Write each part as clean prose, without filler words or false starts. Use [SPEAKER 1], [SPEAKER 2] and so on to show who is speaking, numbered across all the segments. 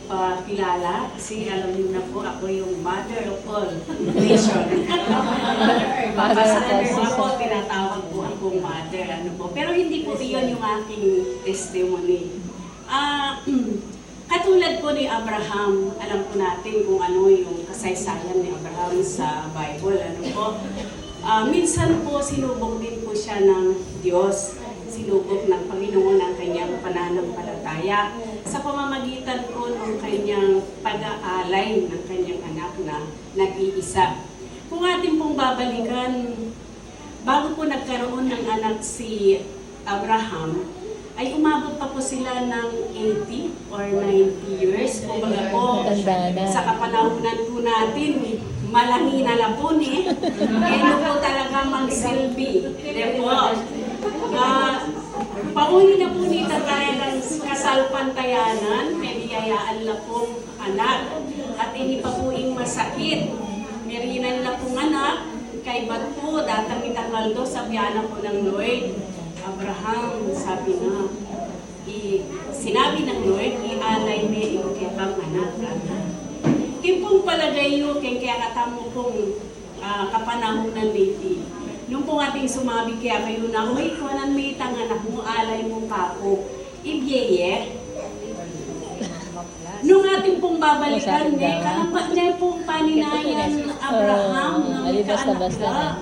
[SPEAKER 1] Pakilala kasi alam niyo na po ako yung mother of all nation. Mother ako, tinatawag po akong mother. Ano po. Pero hindi po iyon yung aking testimony. Katulad po ni Abraham, alam po natin kung ano yung kasaysayan ni Abraham sa Bible. Ano po. Minsan po sinubok din po siya ng Diyos. Sinubok ng Panginoon ang kanyang pananampalataya sa pamamagitan po ng kanyang pag-aalay ng kanyang anak na nag-iisa. Kung atin pong babalikan, bago po nagkaroon ng anak si Abraham, ay umabot pa po sila ng 80 or 90 years. Kumbaga po, sa kapanahunan po natin, malangi na lapon eh. Kaya po talaga magsilbi. Therefore, pauli na po nito talagang kasalpantayanan, may biyayaan na pong anak. At ini pa po yung masakit. Merinan na pong anak, kay ba't po datang itakaldo sa biyana po ng Lord. Abraham, sabi na, sinabi ng Lord, ialay na yung kayang anak. Kim pong palagay nyo, kaya katamo pong kapanahonan niti. Nung pong ating sumabi kaya kayo na, uy, kuwanan may itang anak mo, alay mo pa ako. Ibyeye. Nung ating pong babalikan, kalapat niya pong paninayan Abraham ng kaanak ka.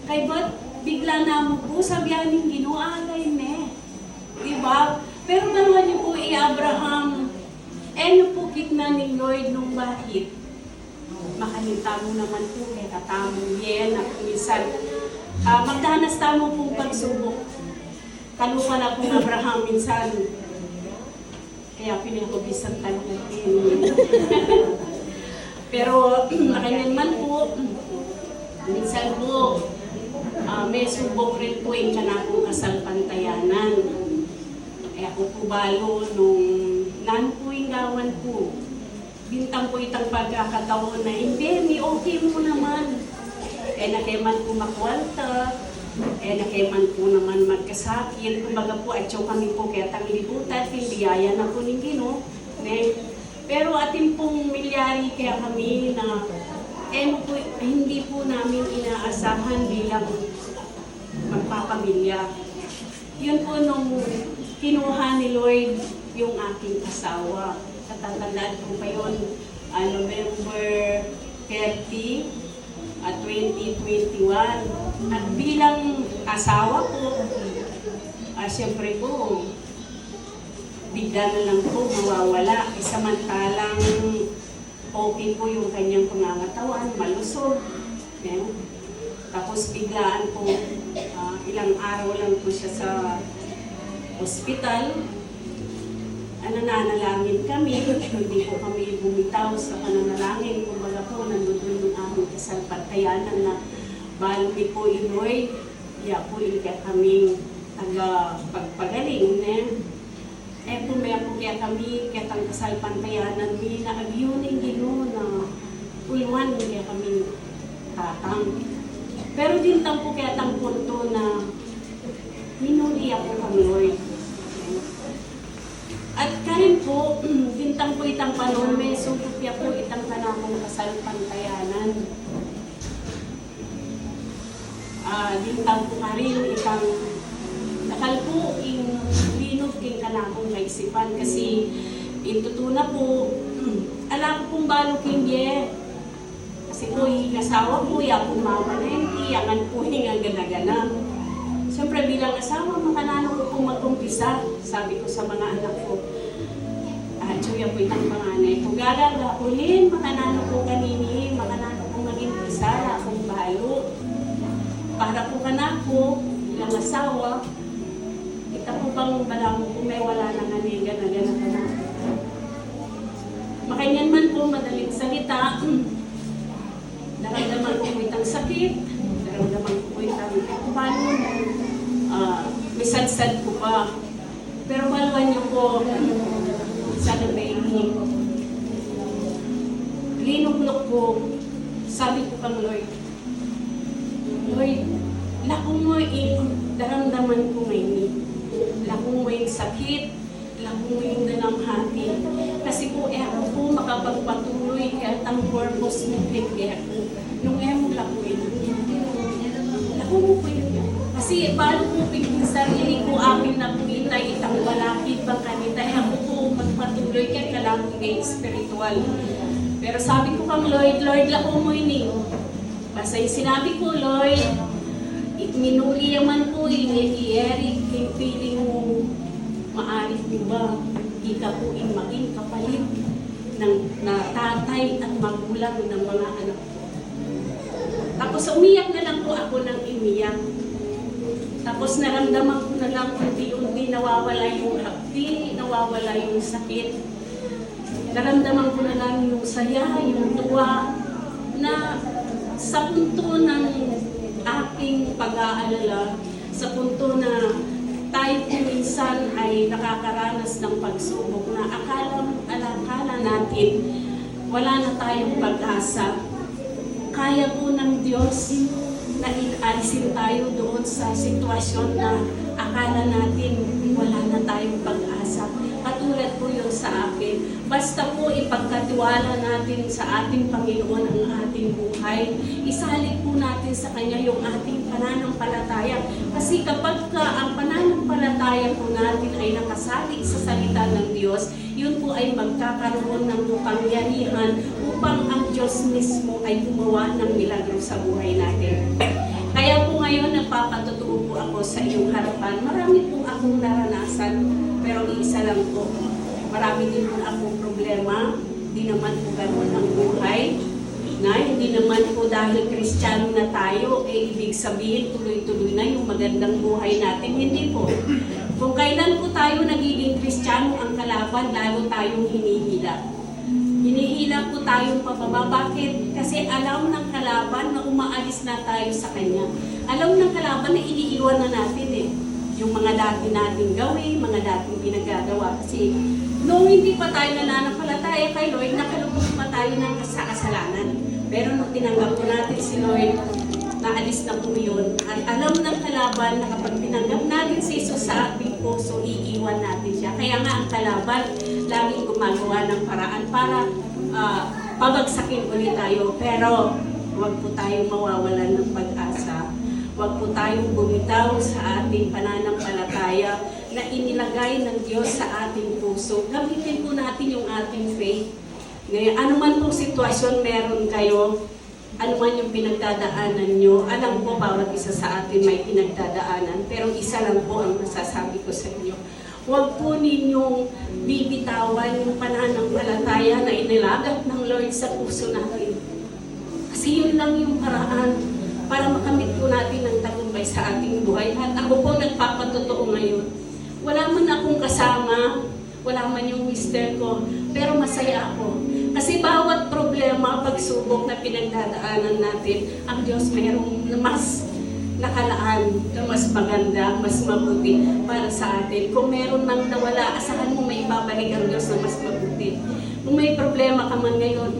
[SPEAKER 1] Kay ba't bigla na mo po sabihaning ginualay me. Diba? Pero baruan niyo po Abraham, ano po kitna ni Lord nung bahit? Makanita mo naman po, kaya katamo yan, at minsan, magdanas tamo pong pagsubok. Kalupa na pong Abraham minsan. Kaya pinagpabisan tayo natin. Pero makanyan man po, minsan po, may subok rin po yung kanakong kasalpantayanan. Kaya ako po balo nung nan po yung gawan po. Bintang po itang pagkakataon na hindi, okay mo naman. Nakaiman po makwalta, nakaiman po naman magkasakit. Kumbaga po, atyo kami po kaya tanglibutan, biyaya na po ng Ginoo. Pero atin pong milyari kaya kami na po, hindi po namin inaasahan bilang magpapamilya. Yun po nung kinuha ni Lord yung aking asawa. Katatandaan ko pa yun, November 30, at 2021. At bilang asawa ko, siyempre po, bigla na lang po mawawala. Samantalang okay po yung kanyang pangangatawan, malusog. Tapos biglaan po, ilang araw lang po siya sa ospital. Nananalangin kami, hindi po kami bumitaw sa pananalangin. Kumbaga po, nandun yung aming kasalpantayanan na bali po inoy, po ilika kaming taga-pagpagaling. Pumaya po kaya kami, kaya tang kasalpantayanan, may naagyunin Ginoo na ulwan kaya kami tatang. Pero din tang po kaya tang punto na minuli ako kami, Lord. At kanin po, bintang po itang panon, may sutupya po itang kanakong kasalpantayanan. Bintang po ka rin itang nakal po yung linod king kanakong kaisipan. Kasi intutuna po, alam ko pong balo king ye. Kasi po yung asawa po, yung mama na yung iyangan po yung gana-gana. Siyempre bilang asawa, makanano ko pong mag-umpisa. Sabi ko sa mga anak ko, Chuya po itang panganay ko, gagaga ulin, makanano ko kanini, makanano ko maging pisala, akong balo. Para po kanak ko, bilang asawa, ita po bang balang kung may wala na ganiga na gana ka na. Makanyan man po, madaling salita, naramdaman ko itang sakit, naramdaman ko itang paano, may sad-sad ko pa. Pero baluan niyo po, sana may linok-nok ko, sabi ko kang Lord, lakong mo daramdaman ko ngayon. Lakong mo yung sakit, lakong mo yung dalamhati. Kasi po makapagpatuloy kahit ang purpose mo kaya nung emo lang ko yun. Ako mo po yun. Kasi paano po pinagsasabi, hindi ko amin na pumita itang balakid bang kanita, ako po magpatuloy kahit kalang hindi spiritual. Pero sabi ko kang Lord, lang ko mo ini. Basta yung sinabi ko, Lord, minuli yaman po i-Eric, yung feeling mo, maarif mo ba, di ka po maging kapalit ng tatay at magulang ng mga anak ko. Tapos umiyak na lang po ako ng umiyak. Tapos naramdaman ko na lang unti-unti nawawala yung hapdi, nawawala yung sakit. Naramdaman ko na lang yung saya, yung tuwa, na sa punto ng aking pag-aalala, sa punto na tayo po minsan ay nakakaranas ng pagsubok na akala natin wala na tayong pag-asa. Kaya po ng Diyos na alisin tayo doon sa sitwasyon na akala natin wala na tayong pag-asa. Katulad po yun sa akin. Basta po ipagkatiwala natin sa ating Panginoon ang ating buhay. Isalit po natin sa Kanya yung ating pananampalataya. Kasi kapag ang pananampalataya po natin ay nakasali sa salita ng Diyos, yun po ay magkakaroon ng kapangyarihan upang ang Diyos mismo ay gumawa ng milagro sa buhay natin. Kaya po ngayon nagpapatotoo po ako sa iyong harapan. Marami po akong naranasan, pero isa lang po. Marami din po akong problema. Hindi naman po ganun ang buhay. Na hindi naman po dahil Kristiyano na tayo, ibig sabihin tuloy-tuloy na yung magandang buhay natin. Hindi po. Kung kailan po tayo nagiging Kristiyano ang kalaban, lalo tayong hinihila. Hinihila po tayong pababa. Bakit? Kasi alam ng kalaban na umaalis na tayo sa Kanya. Alam ng kalaban na iniiwan na natin yung mga dati nating gawin, mga dating pinagagawa. Kasi noong hindi pa tayo nananampalataya kay Lord, nakalubog pa tayo ng kasalanan. Pero nung tinanggap po natin si Lord, naalis na po yun. At alam ng kalaban na kapag tinanggap natin si Jesus sa ating puso, iiwan natin siya. Kaya nga ang kalaban, laging gumagawa ng paraan para pabagsakin ulit tayo. Pero huwag po tayong mawawalan ng pag-asa. Huwag po tayong bumitaw sa ating pananampalataya na inilagay ng Diyos sa ating puso. Gamitin po natin yung ating faith. Ngayon, anuman pong sitwasyon meron kayo, anuman yung pinagdadaanan nyo, alam ko bawat isa sa atin may pinagdadaanan, pero isa lang po ang masasabi ko sa inyo. Huwag po ninyong bibitawan yung pananampalataya na inilagat ng Lord sa puso natin. Kasi yun lang yung paraan para makamit po natin ang tagumpay sa ating buhay. At ako po nagpapatotoo ngayon. Wala man akong kasama, wala man yung mister ko, pero masaya ako. Kasi bawat problema, pagsubok na pinagdadaanan natin, ang Diyos mayroong mas nakalaan, na mas maganda, mas mabuti para sa atin. Kung meron mang nawala, asahan mo may ibabalik ang Diyos na mas mabuti. Kung may problema ka man ngayon,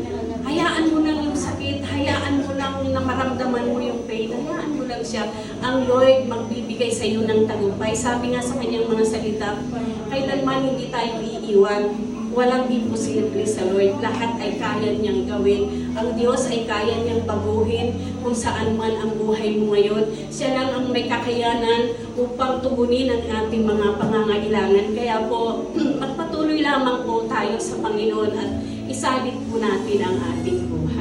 [SPEAKER 1] hayaan mo lang yung sakit, hayaan mo lang na maramdaman mo yung pain, hayaan mo lang siya. Ang Lord magbibigay sa iyo ng tagumpay. Sabi nga sa kanyang mga salita, kailanman hindi tayo iiwan. Walang imposible sa Lord. Lahat ay kaya niyang gawin. Ang Diyos ay kaya niyang baguhin kung saan man ang buhay mo ngayon. Siya lang ang may kakayanan upang tugunin ang ating mga pangangailangan. Kaya po, magpatuloy lamang po tayo sa Panginoon at isalit po natin ang ating buhay.